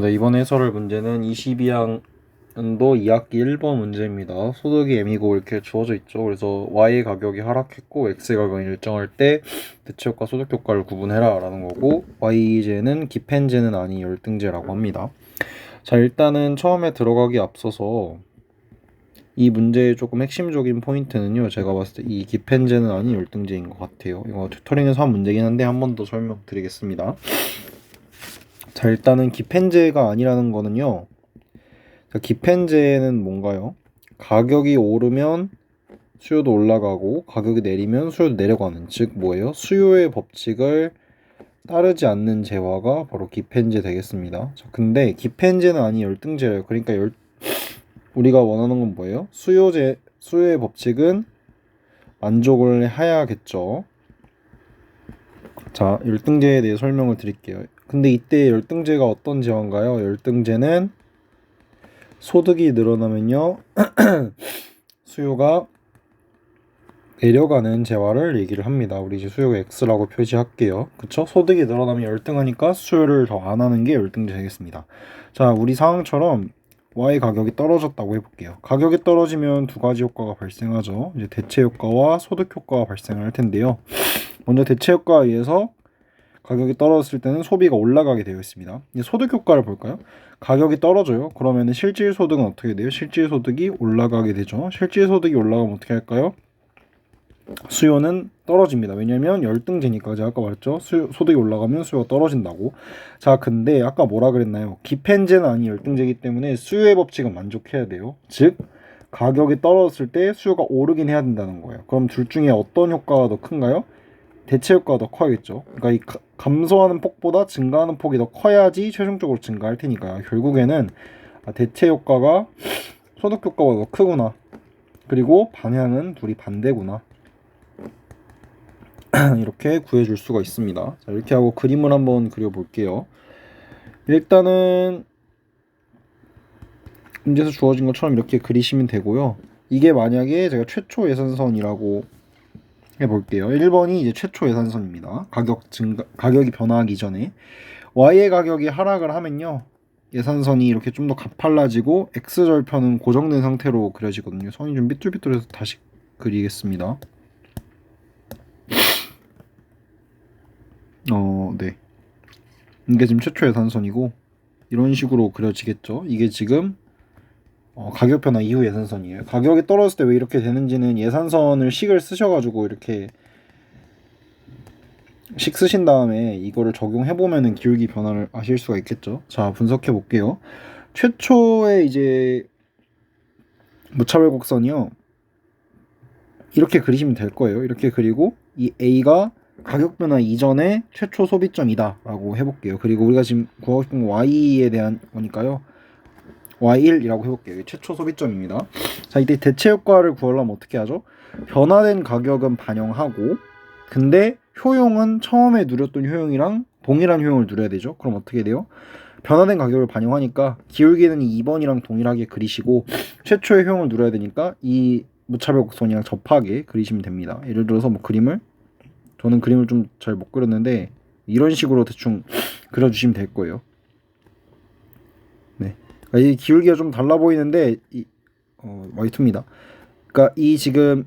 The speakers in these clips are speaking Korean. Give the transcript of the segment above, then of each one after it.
네, 이번 해설할 문제는 22학년도 2학기 1번 문제입니다. 소득이 M이고 이렇게 주어져 있죠. 그래서 Y의 가격이 하락했고 X의 가격이 일정할 때 대체효과 소득효과를 구분해라 라는 거고, Y제는 기펜제는 아닌 열등제라고 합니다. 자, 일단은 처음에 들어가기 앞서서 이 문제의 조금 핵심적인 포인트는요, 제가 봤을 때 이 기펜제는 아닌 열등제인 것 같아요. 이거 튜터링에서 한 문제긴 한데 한 번 더 설명드리겠습니다. 자, 일단은 기펜제가 아니라는 거는요, 기펜제는 뭔가요? 가격이 오르면 수요도 올라가고 가격이 내리면 수요도 내려가는, 즉 뭐예요? 수요의 법칙을 따르지 않는 재화가 바로 기펜제 되겠습니다. 자, 근데 기펜제는 아닌 열등제래요. 그러니까 우리가 원하는 건 뭐예요? 수요의 법칙은 만족을 해야겠죠. 자, 열등제에 대해 설명을 드릴게요. 근데 이때 열등제가 어떤 재화인가요? 열등제는 소득이 늘어나면요 수요가 내려가는 재화를 얘기를 합니다. 우리 이제 수요가 X라고 표시할게요. 그쵸? 소득이 늘어나면 열등하니까 수요를 더 안 하는 게 열등제 되겠습니다. 자, 우리 상황처럼 Y 가격이 떨어졌다고 해볼게요. 가격이 떨어지면 두 가지 효과가 발생하죠. 이제 대체 효과와 소득 효과가 발생할 텐데요. 먼저 대체 효과에 의해서 가격이 떨어졌을 때는 소비가 올라가게 되어 있습니다. 이제 소득 효과를 볼까요? 가격이 떨어져요. 그러면 실질 소득은 어떻게 돼요? 실질 소득이 올라가게 되죠. 실질 소득이 올라가면 어떻게 할까요? 수요는 떨어집니다. 왜냐면 열등제니까. 제가 아까 말했죠. 소득이 올라가면 수요가 떨어진다고. 자, 근데 아까 뭐라 그랬나요? 기펜제는 아닌 열등제이기 때문에 수요의 법칙은 만족해야 돼요. 즉 가격이 떨어졌을 때 수요가 오르긴 해야 된다는 거예요. 그럼 둘 중에 어떤 효과가 더 큰가요? 대체 효과가 더 커야겠죠. 그러니까 이 감소하는 폭보다 증가하는 폭이 더 커야지 최종적으로 증가할 테니까요. 결국에는 대체 효과가 소득 효과보다 더 크구나. 그리고 방향은 둘이 반대구나. 이렇게 구해줄 수가 있습니다. 자, 이렇게 하고 그림을 한번 그려볼게요. 일단은 문제에서 주어진 것처럼 이렇게 그리시면 되고요. 이게 만약에 제가 최초 예산선이라고 해볼게요. 1번이 이제 최초 예산선입니다. 가격이 변화하기 전에 Y의 가격이 하락을 하면요, 예산선이 이렇게 좀 더 가팔라지고 X절편은 고정된 상태로 그려지거든요. 선이 좀 삐뚤삐뚤해서 다시 그리겠습니다. 네. 이게 지금 최초 예산선이고 이런 식으로 그려지겠죠. 이게 지금 가격 변화 이후 예산선이에요. 가격이 떨어졌을 때 왜 이렇게 되는지는 예산선을 식을 쓰셔가지고 이렇게 식 쓰신 다음에 이거를 적용해보면은 기울기 변화를 아실 수가 있겠죠. 자, 분석해 볼게요. 최초의 이제 무차별 곡선이요, 이렇게 그리시면 될 거예요. 이렇게 그리고 이 A가 가격 변화 이전의 최초 소비점이다 라고 해볼게요. 그리고 우리가 지금 구하고 싶은 Y에 대한 거니까요, Y1이라고 해볼게요. 이게 최초 소비점입니다. 자, 이때 대체 효과를 구하려면 어떻게 하죠? 변화된 가격은 반영하고, 근데 효용은 처음에 누렸던 효용이랑 동일한 효용을 누려야 되죠. 그럼 어떻게 돼요? 변화된 가격을 반영하니까 기울기는 2번이랑 동일하게 그리시고, 최초의 효용을 누려야 되니까 이 무차별 곡선이랑 접하게 그리시면 됩니다. 예를 들어서 뭐 저는 그림을 좀 잘 못 그렸는데 이런 식으로 대충 그려주시면 될 거예요. 네. 이 기울기가 좀 달라 보이는데 Y2입니다. 그러니까 이 지금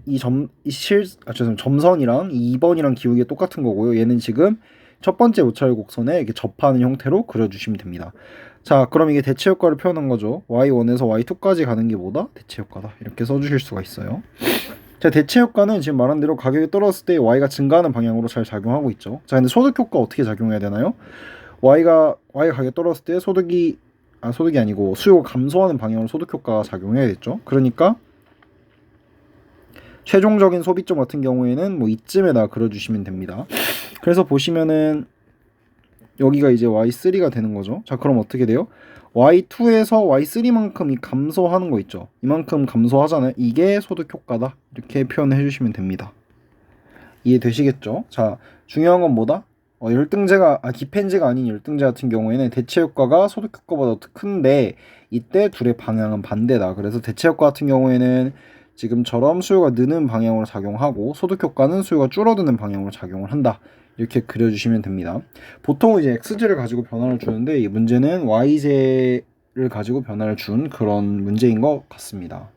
점선이랑 2번이랑 기울기가 똑같은 거고요. 얘는 지금 첫 번째 우차별 곡선에 이렇게 접하는 형태로 그려주시면 됩니다. 자, 그럼 이게 대체 효과를 표현한 거죠. Y1에서 Y2까지 가는 게 뭐다? 대체 효과다. 이렇게 써주실 수가 있어요. 자, 대체 효과는 지금 말한 대로 가격이 떨어졌을 때 Y가 증가하는 방향으로 잘 작용하고 있죠. 자, 근데 소득 효과 어떻게 작용해야 되나요? Y가 가격이 떨어졌을 때 소득이 아니고 수요가 감소하는 방향으로 소득 효과가 작용해야겠죠. 그러니까 최종적인 소비점 같은 경우에는 뭐 이쯤에다 그려주시면 됩니다. 그래서 보시면은 여기가 이제 Y3가 되는 거죠. 자, 그럼 어떻게 돼요? Y2에서 Y3만큼 이 감소하는 거 있죠. 이만큼 감소하잖아요. 이게 소득 효과다. 이렇게 표현해 주시면 됩니다. 이해되시겠죠? 자, 중요한 건 뭐다? 기펜제가 아닌 열등제 같은 경우에는 대체 효과가 소득 효과보다 더 큰데 이때 둘의 방향은 반대다. 그래서 대체 효과 같은 경우에는 지금처럼 수요가 느는 방향으로 작용하고 소득 효과는 수요가 줄어드는 방향으로 작용을 한다. 이렇게 그려주시면 됩니다. 보통 이제 x제를 가지고 변화를 주는데 이 문제는 y제를 가지고 변화를 준 그런 문제인 것 같습니다.